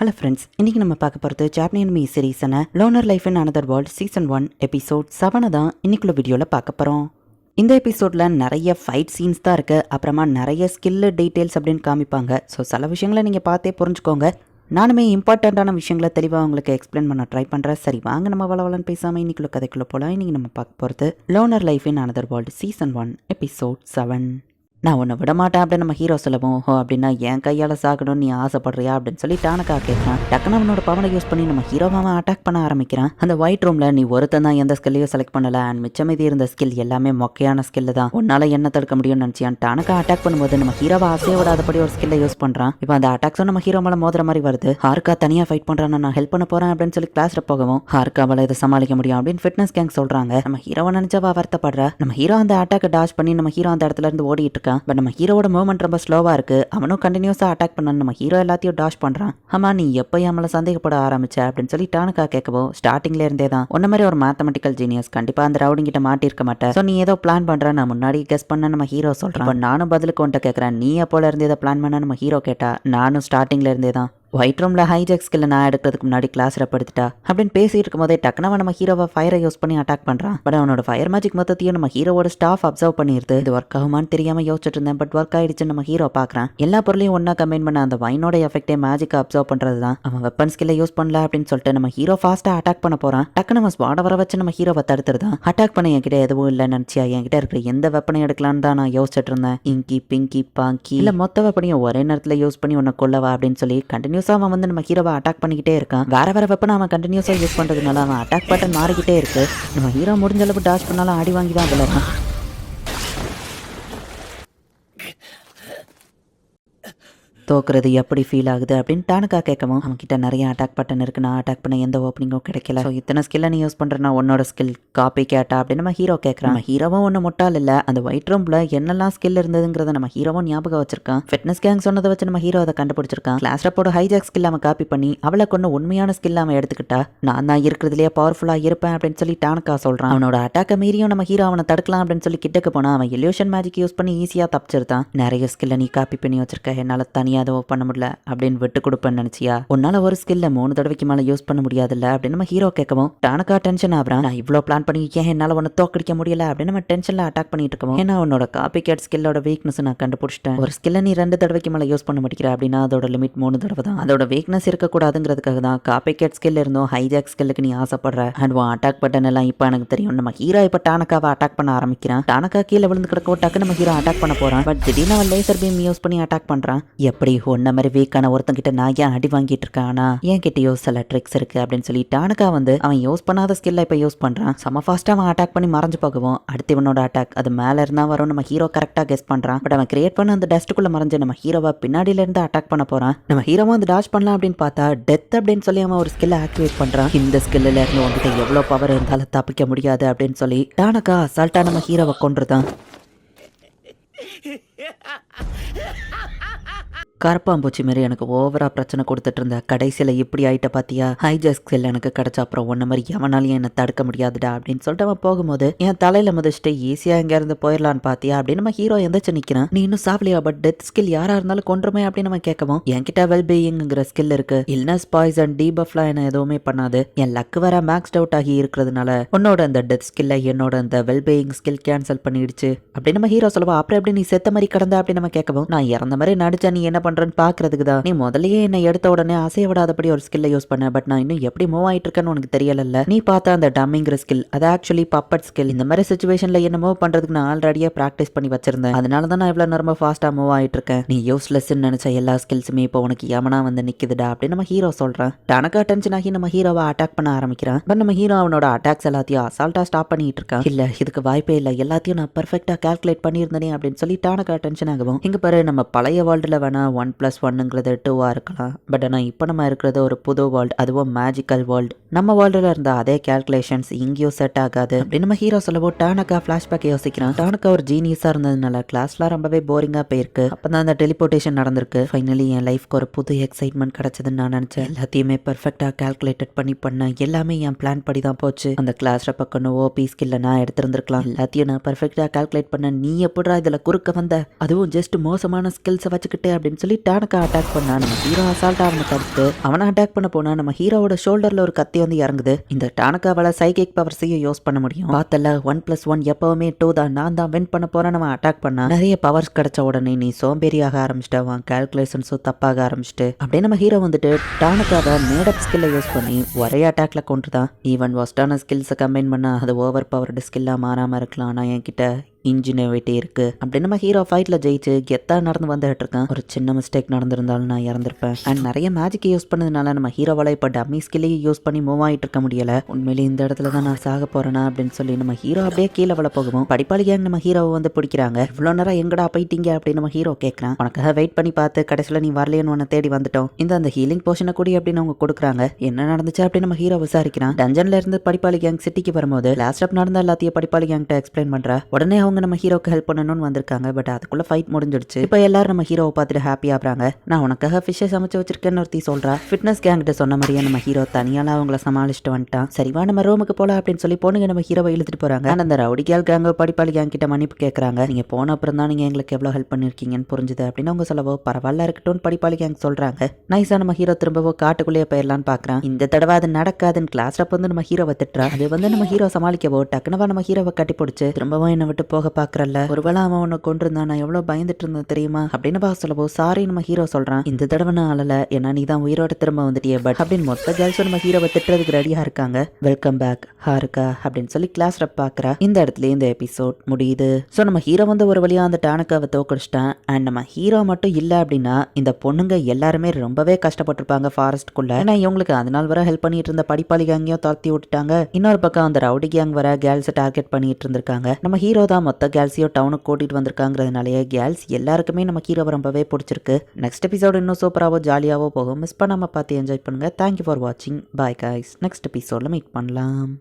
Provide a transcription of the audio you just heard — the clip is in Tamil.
ஹலோ ஃப்ரெண்ட்ஸ், இன்னைக்கு நம்ம பார்க்க போகிறது ஜாப்பனீஸ் மீ சீரீஸான loner life in another world season 1 episode 7 தான் இன்னைக்குள்ள வீடியோவில் பார்க்க போகிறோம். இந்த எபிசோடில் நிறைய ஃபைட் சீன்ஸ் தான் இருக்குது. அப்புறமா நிறைய ஸ்கில்லு டீட்டெயில்ஸ் அப்படின்னு காமிப்பாங்க. ஸோ சில விஷயங்களை நீங்கள் பார்த்தே புரிஞ்சுக்கோங்க. நானுமே இம்பார்ட்டண்ட்டான விஷயங்களை தெளிவாக உங்களுக்கு எக்ஸ்பிளைன் பண்ண ட்ரை பண்ணுறேன். சரி வாங்க நம்ம வளவலன்னு பேசாமல் இன்னைக்குள்ள கதைக்குள்ளே போகலாம். இன்றைக்கி நம்ம பார்க்க போகிறது loner life in another world season 1 episode 7. நான் உன்னை விட மாட்டேன் அப்படின்னு நம்ம ஹீரோ சொல்லவும், ஓ அப்படின்னா என் கையால் சாகணும்னு நீ ஆசைப்படுறியா அப்படின்னு சொல்லி டானக்கா கேட்குறான். டக்குன்னு அவனோட பவனை யூஸ் பண்ணி நம்ம ஹீரோவை அட்டாக் பண்ண ஆரம்பிக்கிறான். அந்த ஒயிட் ரூமில் நீ ஒருத்தன் தான் எந்த ஸ்கில்லையும் செலக்ட் பண்ணல, அண்ட் மிச்சம் மீதி இருந்த ஸ்கில் எல்லாமே மொக்கையான ஸ்கில் தான், உன்னால என்ன தடுக்க முடியும்னு நினச்சியான். டானக்கா அட்டாக் பண்ணும்போது நம்ம ஹீரோவை ஆசையை விடாதபடி ஒரு ஸ்கில்லை யூஸ் பண்ணுறான். இப்போ அந்த அட்டாக்ஸும் நம்ம ஹீரோ மேலே மோதுற மாதிரி வருது. ஹார்கா தனியாக ஃபைட் பண்ணுறான், நான் ஹெல்ப் பண்ண போகிறேன் அப்படின்னு சொல்லி கிளாஸில் போகவும் ஹார்காவால் இதை சமாளிக்க முடியும் அப்படின்னு ஃபிட்னஸ் கேங் சொல்கிறாங்க. நம்ம ஹீரோவை நினச்சவா வருத்தப்படுறா. நம்ம ஹீரோ அந்த அட்டாக்கை டாஷ் பண்ணி நம்ம ஹீரோ அந்த இடத்துல இருந்து ஓடிட்டு இருக்கான். பட் நம்ம ஹீரோட மூவ்மெண்ட் ரொம்ப ஸ்லோவாக இருக்கு. அவனும் கண்டினியூஸாக அட்டாக் பண்ண நம்ம ஹீரோ எல்லாத்தையும் டாஷ் பண்ணுறான். ஆமா நீ எப்போ நம்மளை சந்தேகப்பட ஆரம்பிச்ச அப்படின்னு சொல்லி டானக்கா கேட்கவும், ஸ்டார்டிங்ல இருந்தே தான் உன்ன மாதிரி ஒரு மேத்தமெட்டிக்கல் ஜீனியஸ் கண்டிப்பாக அந்த ரவுடிங் கிட்ட மாட்டிருக்க மாட்டேன். ஸோ நீ ஏதோ பிளான் பண்ணுற நான் முன்னாடி கெஸ் பண்ண நம்ம ஹீரோ சொல்கிறான். நானும் பதிலுக்கு உன்ட்ட கேட்குறேன், நீ எப்போல இருந்தே இதை பிளான் பண்ண நம்ம ஹீரோ கேட்டா. நானும் ஸ்டார்டிங்ல இருந்தே தான் ஒயிட் ரூமில் ஹைஜெக் ஸ்கில்லை நான் எடுக்கிறதுக்கு முன்னாடி கிளாஸில் படுத்துட்டா அப்படின்னு பேசிட்டு இருக்கும் போதே டக்குனு நம்ம ஹீரோவை ஃபயரை யூஸ் பண்ணி அட்டாக் பண்ணுறான். பட் அவனோட ஃபயர் மேஜிக் மொத்தத்தையும் நம்ம ஹீரோவோட ஸ்டாஃப் அப்சர்வ் பண்ணிடுது. இது ஒர்க் ஆகுமான்னு தெரியாமல் யோசிச்சுட்டு இருந்தேன். பட் ஒர்க் ஆயிடுச்சு. நம்ம ஹீரோ பார்க்குறான். எல்லா பொருளையும் ஒன்றா கம்பைன் பண்ண அந்த வைனோட எஃபெக்டே மேஜிக்கை அப்சர்வ் பண்ணுறது தான். அவன் வெப்பன் ஸ்கில்லை யூஸ் பண்ணல அப்படின்னு சொல்லிட்டு நம்ம ஹீரோ ஃபாஸ்ட்டாக அட்டாக் பண்ண போகிறான். டக்குனு நம்ம ஸ்வாட வர வச்சு நம்ம ஹீரோவை தடுத்துருதான். அட்டாக் பண்ண என்கிட்ட எதுவும் இல்லை நினச்சியா, என்கிட்ட இருக்கிற எந்த வெப்பனை எடுக்கலான்னு தான் நான் யோசிச்சுட்டு இருந்தேன். இங்கி பிங்கி பாங்கி இல்லை மொத்த வெப்பனையும் ஒரே நேரத்தில் யூஸ் பண்ணி உன்னை கொல்லவா அப்படின்னு சொல்லி கண்டினியூஸாக அவன் வந்து நம்ம ஹீரோ அட்டாக் பண்ணிக்கிட்டே இருக்கான். வேற வெப்பன் அவன் கண்டினியூஸா யூஸ் பண்றதுனால அவன் அட்டாக் பட்டன் மாறிக்கிட்டே இருக்கு. நம்ம ஹீரோ முடிஞ்ச அளவு டாஷ் பண்ணாலும் அடி வாங்கி தான் விளையாடுறான். தோக்குறது எப்படி ஃபீல் ஆகுது அப்படின்னு டானக்கா கேட்கவும், அவன்கிட்ட நிறைய அட்டாக் பட்டன் இருக்கு, நான் அட்டாக் பண்ண எந்த ஓப்பனிங்கும் கிடைக்கல. ஸோ இத்தனை ஸ்கில்லை நீ யூஸ் பண்ணுறனா உன்னோட ஸ்கில் காப்பி கேட்டா அப்படின்னு நம்ம ஹீரோ கேட்குறான். நம்ம ஹீரோவும் ஒன்று முட்டால் இல்லை. அந்த ஒயிட் ரூம்ல என்னெல்லாம் ஸ்கில் இருந்ததுங்கிறத நம்ம ஹீரோவும் ஞாபகம் வச்சிருக்கான். ஃபிட்னஸ் கேங் சொன்னதை வச்சு நம்ம ஹீரோ அதை கண்டுபிடிச்சிருக்கான். கிளாஸ் ரப்போட ஹைஜாக் ஸ்கில் அவன் காப்பி பண்ணி அவளை கொண்டு உண்மையான ஸ்கில் அவன் எடுத்துக்கிட்டா நான் தான் இருக்கிறதுலேயே பவர்ஃபுல்லாக இருப்பேன் அப்படின்னு சொல்லி டானக்கா சொல்கிறான். அவனோட அட்டாக்கை மீறியும் நம்ம ஹீரோ அவனை தடுக்கலாம் அப்படின்னு சொல்லி கிட்டக்கு போனா அவன் இல்யூஷன் மேஜிக் யூஸ் பண்ணி ஈஸியாக தப்பிச்சிருந்தான். நிறைய ஸ்கில்லை நீ காப்பி பண்ணி வச்சிருக்க, என்னால் தனியாக அதை பண்ண முடியல அப்படின்னு விட்டு கொடுப்பேன்னு நினைச்சியா, உன்னால ஒரு ஸ்கில்ல 3 தடவைக்கு மேல யூஸ் பண்ண முடியாதுல்ல அப்படின்னு நம்ம ஹீரோ கேட்கவும் டானக்கா டென்ஷன் ஆகுறான். நான் இவ்வளோ பிளான் பண்ணி ஏன் என்னால ஒன்று தோக்கடிக்க முடியல அப்படின்னு நம்ம டென்ஷன்ல அட்டாக் பண்ணிட்டு இருக்கோம். ஏன்னா உன்னோட காப்பி கேட் ஸ்கில்லோட வீக்னஸ் நான் கண்டுபிடிச்சிட்டேன். ஒரு ஸ்கில்ல நீ 2 தடவைக்கு மேல யூஸ் பண்ண முடிக்கிற அப்படின்னா அதோட லிமிட் 3 தடவை தான். அதோட வீக்னஸ் இருக்கக்கூடாதுங்கிறதுக்காக தான் காப்பி கேட் ஸ்கில் இருந்தோம் ஹைஜாக் ஸ்கில்லுக்கு நீ ஆசைப்படுற. அண்ட் அட்டாக் பட்டன் எல்லாம் இப்போ எனக்கு தெரியும். நம்ம ஹீரோ இப்போ டானக்காவை அட்டாக் பண்ண ஆரம்பிக்கிறான். டானக்கா கீழே விழுந்து கிடக்க டக்கு நம்ம ஹீரோ அட்டாக் பண்ண போறான். பட் திடீர்னு அவன் லேசர் பீம் யூஸ் பண்ணி அட்டாக் பண்றான். எப்படி ஒன்ன மாதிரி வீக்கான ஒருத்தங்கிட்ட நான் ஏன் அடி வாங்கிட்டு இருக்கானா, என் கிட்டயோ சில ட்ரிக்ஸ் இருக்கு அப்படின்னு சொல்லி டானக்கா வந்து அவன் யூஸ் பண்ணாத ஸ்கில்ல இப்ப யூஸ் பண்றான். செம ஃபாஸ்டா அவன் அட்டாக் பண்ணி மறைஞ்சு போகவும் அடுத்து இவனோட அட்டாக் அது மேல இருந்தா வரும். நம்ம ஹீரோ கரெக்டா கெஸ் பண்றான். பட் அவன் கிரியேட் பண்ண அந்த டஸ்ட்டுக்குள்ள மறைஞ்சு நம்ம ஹீரோவை பின்னாடியில இருந்து அட்டாக் பண்ண போறான். நம்ம ஹீரோவை வந்து டாஷ் பண்ணலாம் அப்படின்னு பார்த்தா டெத் அப்படின்னு சொல்லி அவன் ஒரு ஸ்கில்ல ஆக்டிவேட் பண்றான். இந்த ஸ்கில்ல இருந்து வந்துட்டு எவ்வளவு பவர் இருந்தாலும் தப்பிக்க முடியாது அப்படின்னு சொல்லி டானக்கா அசால்ட்டா நம்ம ஹீரோவை கொன்றுதான். கரப்பாம்பூச்சி மாரி எனக்கு ஓவரா பிரச்சனை கொடுத்துட்டு இருந்த கடைசியில் இப்படி ஆயிட்ட பாத்தியா, ஹைஜாக் ஸ்கில் எனக்கு கிடைச்ச அப்புறம் ஒன்ன மாதிரி எவனாலையும் என்ன தடுக்க முடியாதுடா அப்படின்னு சொல்லிட்டு அவன் போகும்போது என் தலையில மதிச்சுட்டு ஈஸியா எங்க இருந்து போயிடலான்னு பாத்தியா அப்படின்னு நம்ம ஹீரோ எந்திரிச்சு நிக்கிறான். நீ இன்னும் சாவலியா, பட் டெத் ஸ்கில் யாரா இருந்தாலும் கொன்றுமே அப்படின்னு நம்ம கேட்கவும், என்கிட்ட வெல்பீயிங்கிற ஸ்கில் இருக்கு, இல்னஸ் பாய்சன் டீபஃப்லாம் என்ன எதுவுமே பண்ணாது, என் லக்கு வேற மேக்ஸ்ட் அவுட் ஆகி இருக்கிறதுனால உன்னோட அந்த டெத் ஸ்கில்ல என்னோட அந்த வெல்பீயிங் ஸ்கில் கேன்சல் பண்ணிடுச்சு அப்படின்னு நம்ம ஹீரோ சொல்லுவா. அப்புறம் எப்படி நீ செத்த மாதிரி கிடந்த அப்படின்னு நம்ம கேட்கவும், நான் இறந்த மாதிரி நடிச்சா நீ என்ன பண்றேன்னு பாக்குறதுக்கு தான், நீ முதல்லயே என்ன எடுத்த உடனே அசைய விடாதபடி ஒரு ஸ்கில்ல யூஸ் பண்ண, பட் நான் இன்னும் எப்படி மூவ் ஆயிட்டு இருக்கேன்னு உனக்கு தெரியல. நீ பார்த்த அந்த டம்மிங்கிற ஸ்கில் அது ஆக்சுவலி பப்பட் ஸ்கில். இந்த மாதிரி சிச்சுவேஷன்ல என்ன மூவ் பண்றதுக்கு நான் ஆல்ரெடியே பிராக்டிஸ் பண்ணி வச்சிருந்தேன். அதனால தான் நான் இவ்வளவு நேரமா ஃபாஸ்டா மூவ் ஆயிட்டு இருக்கேன். நீ யூஸ்லெஸ் நினைச்ச எல்லா ஸ்கில்ஸுமே இப்போ உனக்கு ஏமனா வந்து நிக்குதுடா அப்படின்னு நம்ம ஹீரோ சொல்றான். டானக்கா டென்ஷன் ஆகி நம்ம ஹீரோவை அட்டாக் பண்ண ஆரம்பிக்கிறான். பட் நம்ம ஹீரோ அவனோட அட்டாக்ஸ் எல்லாத்தையும் அசால்ட்டா ஸ்டாப் பண்ணிட்டு இருக்கான். இல்ல இதுக்கு வாய்ப்பே இல்ல, எல்லாத்தையும் நான் பெர்ஃபெக்ட்டா கால்குலேட் பண்ணியிருந்தேனே அப்படின்னு சொல்லி டானக்கா டென்ஷன் ஆகும். இங்க பாரு நம்ம பழைய வேர்ல்டுல வேணா 1+1ங்கிறது 2 இருக்கலாம். பட் ஆனால் இப்போ நம்ம இருக்கிறது ஒரு புது வேர்ல்டு, அதுவும் மேஜிக்கல் வேர்ல்டு. நம்ம வேர்ல்டுல இருந்த அதே கால்குலேஷன்ஸ் இங்கேயும் செட் ஆகாது அப்படின்னு நம்ம ஹீரோ சொல்லவும் டானக்கா ஃபிளாஷ்பேக் யோசிக்கிறான். டானக்கா ஒரு ஜீனியஸா இருந்ததுனால கிளாஸ்லாம் ரொம்பவே போரிங்கா போயிருக்கு. அப்பதான் அந்த டெலிபோர்டேஷன் நடந்திருக்கு. ஃபைனலி என் லைஃப்க்கு ஒரு புது எக்ஸைட்மெண்ட் கிடைச்சதுன்னு நான் நினைச்சேன். எல்லாத்தையுமே பெர்ஃபெக்டா கால்குலேட்டட் பண்ண எல்லாமே என் பிளான் படி தான் போச்சு. அந்த கிளாஸ்ல பக்கம் ஓபி ஸ்கில்ல நான் எடுத்திருந்திருக்கலாம். எல்லாத்தையும் நான் பெர்ஃபெக்டா கால்குலேட் பண்ண, நீ எப்படா இதுல குறுக்க வந்த, அதுவும் ஜஸ்ட் மோசமான ஸ்கில்ஸை வச்சுக்கிட்டு அப்படின்னு சொல்லி டானக்கா அட்டாக் பண்ணா நம்ம ஹீரோ அசால்ட்டா அவனை தடுத்து அவனை அட்டாக் பண்ண போனா நம்ம ஹீரோவோட ஷோல்டர்ல ஒரு கத்தி வந்து இறங்குது. இந்த டானக்காவால சைக்கிக் பவர்ஸையும் யூஸ் பண்ண முடியும். பார்த்தல 1+1 எப்பவுமே 2 தான், நான் தான் வின் பண்ண போறேன். நம்ம அட்டாக் பண்ணா நிறைய பவர்ஸ் கிடைச்ச உடனே நீ சோம்பேறியாக ஆரம்பிச்சிட்டவன், கால்குலேஷன்ஸும் தப்பாக ஆரம்பிச்சிட்டு அப்படியே நம்ம ஹீரோ வந்துட்டு டானக்காவை மேடப் ஸ்கில்லை யூஸ் பண்ணி ஒரே அட்டாக்ல கொண்டுதான். ஈவன் ஒஸ்டான ஸ்கில்ஸை கம்பைன் பண்ணா அது ஓவர் பவர்டு ஸ்கில்லா மாறாம இருக்கலாம். ஆனா என்கிட்ட இன்ஜினியரிட்டி இருக்கு அப்படின்னு நம்ம ஹீரோ ஃபைட்ல ஜெயிச்சு கெத்தா நடந்து வந்துட்டு இருக்கேன். ஒரு சின்ன மிஸ்டேக் நடந்திருந்தாலும் நான் இறந்திருப்பேன். அண்ட் நிறைய மேஜிக் யூஸ் பண்ணதுனால நம்ம ஹீரோவால இப்ப டம்மி ஸ்கில்லையும் யூஸ் பண்ணி மூவ் ஆயிட்டு இருக்க முடியல. உண்மையிலே இந்த இடத்துல தான் நான் சாக போறேனா அப்படின்னு சொல்லி நம்ம ஹீரோ அப்படியே கீழே விழ போகவும் படிப்பாளி கேங் நம்ம ஹீரோவை வந்து பிடிக்கிறாங்க. இவ்வளவு நேரம் எங்கடா போயிட்டீங்க அப்படின்னு நம்ம ஹீரோ கேட்கறான். உனக்காக வெயிட் பண்ணி பார்த்து கடைசியில நீ வரலையேன்னு உன்னை தேடி வந்துட்டோம், இந்த அந்த ஹீலிங் போர்ஷனை கூடி அப்படின்னு அவங்க கொடுக்குறாங்க. என்ன நடந்துச்சு அப்படின்னு நம்ம ஹீரோ விசாரிக்கிறான். டஞ்சன்ல இருந்து படிப்பாளி கேங் சிட்டிக்கு வரும்போது லாஸ்ட் அப் நடந்த எல்லாத்தையும் படிப்பாளி கேங்கிட்ட எக்ஸ்பிளைன் பண்றா. உடனே அவங்க நம்ம ஹீரோக்கு ஹெல்ப் பண்ணணும்னு வந்திருக்காங்க. பட் அதுக்குள்ள ஃபைட் முடிஞ்சிடுச்சு. இப்போ எல்லாரும் நம்ம ஹீரோவை பார்த்துட்டு ஹாப்பி ஆகுறாங்க. நான் உனக்காக ஃபிஷ்ஷை சமைச்சு வச்சிருக்கேன்னு ஒருத்தி சொல்றா. ஃபிட்னஸ் கேங் கிட்ட சொன்ன மாதிரியே நம்ம ஹீரோ தனியால அவங்கள சமாளிச்சுட்டு வந்துட்டான். சரிவா நம்ம ரூமுக்கு போலாம் அப்படின்னு சொல்லி பொண்ணுங்க நம்ம ஹீரோவை இழுத்துட்டு போறாங்க. அந்த ரவுடி கேல் கேங்க படிப்பாளி கேங் கிட்ட மன்னிப்பு கேட்கறாங்க. நீங்க போன அப்புறம் தான் நீங்க எங்களுக்கு எவ்வளவு ஹெல்ப் பண்ணிருக்கீங்கன்னு புரிஞ்சுது அப்படின்னு அவங்க சொல்லவோ பரவாயில்ல இருக்கட்டும் படிப்பாளி கேங் சொல்றாங்க. நைஸா நம்ம ஹீரோ திரும்பவோ காட்டுக்குள்ளேயே போயிடலான்னு பாக்குறான். இந்த தடவை அது நடக்காதுன்னு கிளாஸ்ல வந்து நம்ம ஹீரோவை திட்டுறா. அது வந்து நம்ம ஹீரோ சமாளிக்கவோ டக்குனவா நம்ம ஹீரோவை கட்டி பிடிச்சு திரும்பவும் என்னை விட்டு போக பாக்குறல்ல, ஒருவேளை அவன் உன்னை கொண்டிருந்தான், நான் எவ்வளவு பயந்துட்டு இருந்தேன் தெரியுமா அப்படின்னு சொல்லவோ சாரி நம்ம ஹீரோ சொல்றான். இந்த தடவை நான் அழல, ஏன்னா நீ தான் உயிரோட திரும்ப வந்துட்டியே. பட் அப்படின்னு மொத்த கேர்ள்ஸும் நம்ம ஹீரோவை திட்டுறதுக்கு ரெடியா இருக்காங்க. வெல்கம் பேக் ஹாருக்கா அப்படின்னு சொல்லி கிளாஸ் ரப் பாக்குறா. இந்த இடத்துல இந்த எபிசோட் முடியுது. ஸோ நம்ம ஹீரோ வந்து ஒரு வழியா அந்த டானக்காவை தோக்கடிச்சிட்டான். அண்ட் நம்ம ஹீரோ மட்டும் இல்லை அப்படின்னா இந்த பொண்ணுங்க எல்லாருமே ரொம்பவே கஷ்டப்பட்டிருப்பாங்க ஃபாரஸ்ட்குள்ள. ஏன்னா இவங்களுக்கு அதனால் வர ஹெல்ப் பண்ணிட்டு இருந்த படிப்பாளி கேங்கையும் தாழ்த்தி விட்டுட்டாங்க. இன்னொரு பக்கம் அந்த ரவுடி கேங் வர கேர்ள்ஸை டார்கெட் பண்ணிட்டு இருந்திருக்காங்க. நம்ம ஹீரோ தான் மொத்த கேர்ள்ஸையும் டவுனுக்கு கூட்டிட்டு வந்திருக்காங்கிறதுனாலயே கேர்ள்ஸ் எல்லாருக்குமே நம்ம ஹீரோ ரொம்பவே பிடிச்சிருக்கு. நெக்ஸ்ட் எபிசோட் இன்னும் சூப்பராவோ ஜாலியாவோ போகும். மிஸ் பண்ணாம பார்த்து என்ஜாய் பண்ணுங்க. தேங்க்யூ ஃபார் வாட்சிங். Bye guys. நெக்ஸ்ட் எபிசோட்ல மீட் பண்ணலாம்.